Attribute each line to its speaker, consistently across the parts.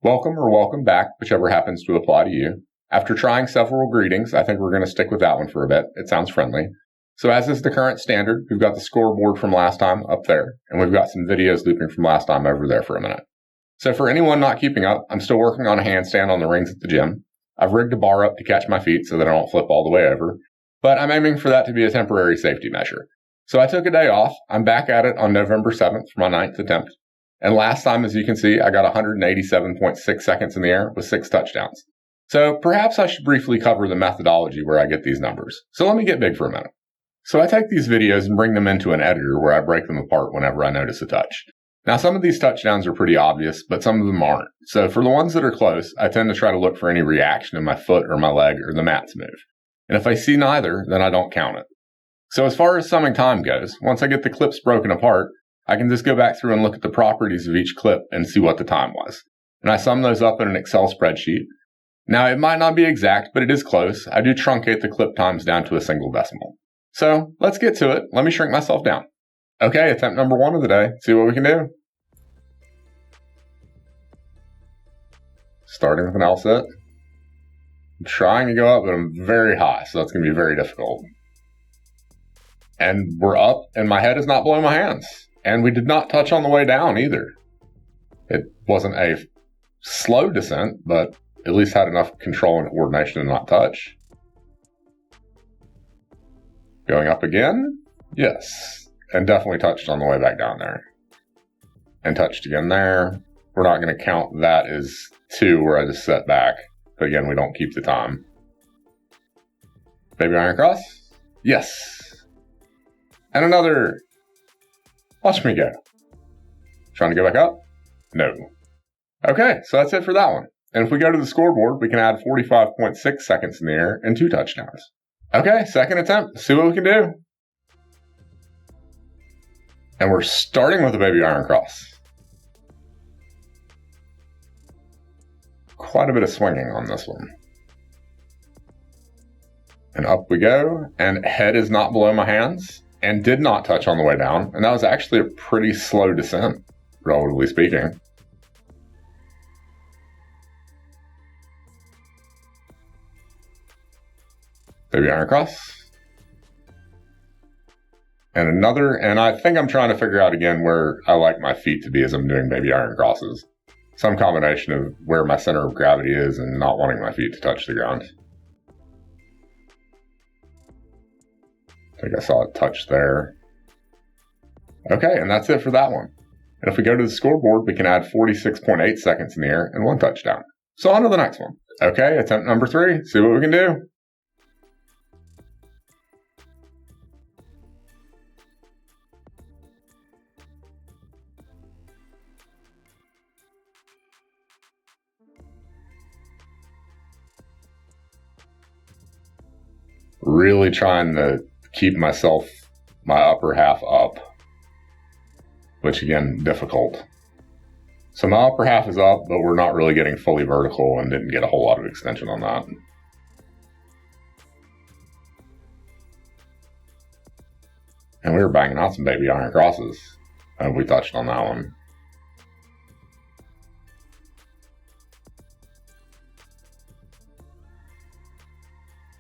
Speaker 1: Welcome or welcome back, whichever happens to apply to you. After trying several greetings, I think we're going to stick with that one for a bit. It sounds friendly. So as is the current standard, we've got the scoreboard from last time up there, and we've got some videos looping from last time over there for a minute. So for anyone not keeping up, I'm still working on a handstand on the rings at the gym. I've rigged a bar up to catch my feet so that I don't flip all the way over, but I'm aiming for that to be a temporary safety measure. So I took a day off. I'm back at it on November 7th for my 9th attempt. And last time, as you can see, I got 187.6 seconds in the air with 6 touchdowns. So perhaps I should briefly cover the methodology where I get these numbers. So let me get big for a minute. So I take these videos and bring them into an editor where I break them apart whenever I notice a touch. Now, some of these touchdowns are pretty obvious, but some of them aren't. So for the ones that are close, I tend to try to look for any reaction in my foot or my leg or the mat's move. And if I see neither, then I don't count it. So as far as summing time goes, once I get the clips broken apart, I can just go back through and look at the properties of each clip and see what the time was. And I sum those up in an Excel spreadsheet. Now, it might not be exact, but it is close. I do truncate the clip times down to a single decimal. So let's get to it. Let me shrink myself down. Okay, attempt number 1 of the day. See what we can do. Starting with an L sit. I'm trying to go up, but I'm very high, so that's going to be very difficult. And we're up, and my head is not below my hands. And we did not touch on the way down either. It wasn't a slow descent, but at least had enough control and coordination to not touch. Going up again? Yes. And definitely touched on the way back down there. And touched again there. We're not going to count that as 2 where I just set back. But again, we don't keep the time. Baby iron cross? Yes. And another. Watch me go. Trying to go back up? No. Okay, so that's it for that one. And if we go to the scoreboard, we can add 45.6 seconds in the air and 2 touchdowns. Okay, second attempt. Let's see what we can do. And we're starting with a baby iron cross. Quite a bit of swinging on this one. And up we go, and head is not below my hands. And did not touch on the way down. And that was actually a pretty slow descent, relatively speaking. Baby iron cross. And another, and I think I'm trying to figure out again where I like my feet to be as I'm doing baby iron crosses. Some combination of where my center of gravity is and not wanting my feet to touch the ground. I think I saw a touch there. Okay, and that's it for that one. And if we go to the scoreboard, we can add 46.8 seconds in the air and 1 touchdown. So on to the next one. Okay, attempt number 3. See what we can do. Really trying to keep my upper half up, which again, difficult. So my upper half is up, but we're not really getting fully vertical and didn't get a whole lot of extension on that. And we were banging out some baby iron crosses. We touched on that one.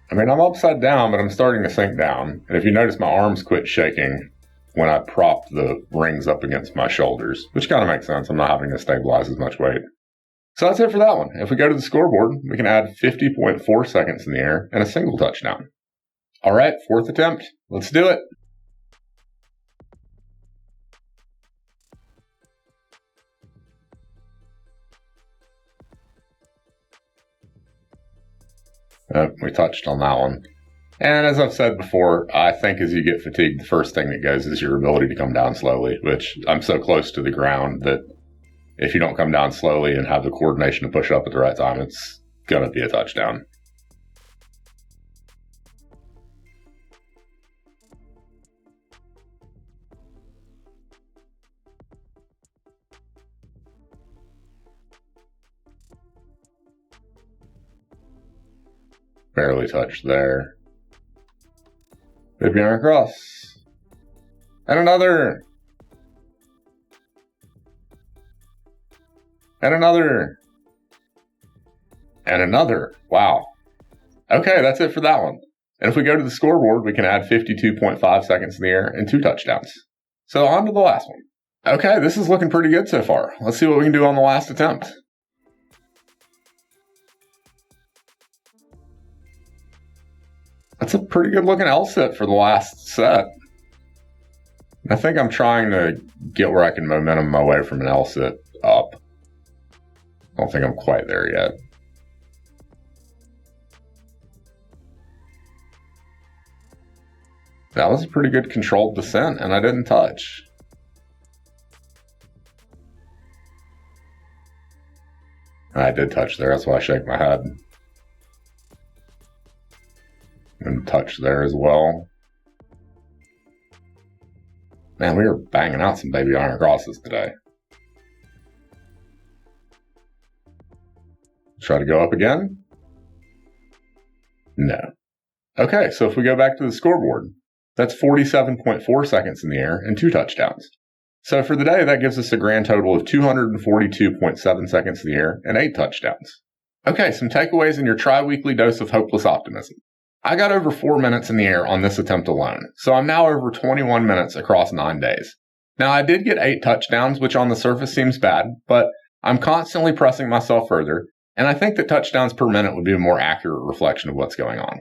Speaker 1: I mean, I'm upside down, but I'm starting to sink down. And if you notice, my arms quit shaking when I propped the rings up against my shoulders, which kind of makes sense. I'm not having to stabilize as much weight. So that's it for that one. If we go to the scoreboard, we can add 50.4 seconds in the air and a single touchdown. All right, 4th attempt. Let's do it. We touched on that one. And as I've said before, I think as you get fatigued, the first thing that goes is your ability to come down slowly, which I'm so close to the ground that if you don't come down slowly and have the coordination to push up at the right time, it's going to be a touchdown. Barely touched there. Baby iron cross. And another. And another. And another. Wow. Okay, that's it for that one. And if we go to the scoreboard, we can add 52.5 seconds in the air and 2 touchdowns. So on to the last one. Okay, this is looking pretty good so far. Let's see what we can do on the last attempt. That's a pretty good looking L-sit for the last set. I think I'm trying to get where I can momentum my way from an L-sit up. I don't think I'm quite there yet. That was a pretty good controlled descent, and I didn't touch. I did touch there, that's why I shake my head. And touch there as well. Man, we are banging out some baby iron crosses today. Try to go up again? No. Okay, so if we go back to the scoreboard, that's 47.4 seconds in the air and 2 touchdowns. So for the day, that gives us a grand total of 242.7 seconds in the air and 8 touchdowns. Okay, some takeaways in your tri-weekly dose of hopeless optimism. I got over 4 minutes in the air on this attempt alone, so I'm now over 21 minutes across 9 days. Now, I did get 8 touchdowns, which on the surface seems bad, but I'm constantly pressing myself further, and I think that touchdowns per minute would be a more accurate reflection of what's going on.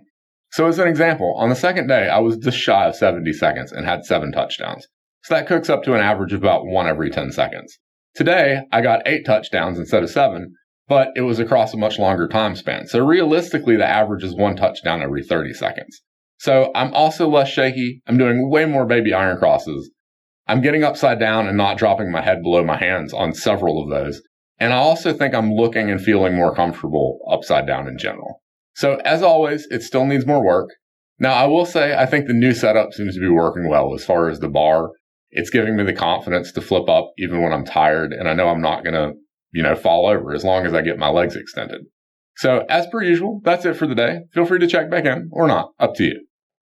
Speaker 1: So as an example, on the second day, I was just shy of 70 seconds and had 7 touchdowns. So that cooks up to an average of about 1 every 10 seconds. Today, I got 8 touchdowns instead of 7, but it was across a much longer time span. So realistically, the average is 1 touchdown every 30 seconds. So I'm also less shaky. I'm doing way more baby iron crosses. I'm getting upside down and not dropping my head below my hands on several of those. And I also think I'm looking and feeling more comfortable upside down in general. So as always, it still needs more work. Now, I will say I think the new setup seems to be working well as far as the bar. It's giving me the confidence to flip up even when I'm tired. And I know I'm not going to fall over as long as I get my legs extended. So as per usual, that's it for the day. Feel free to check back in or not, up to you.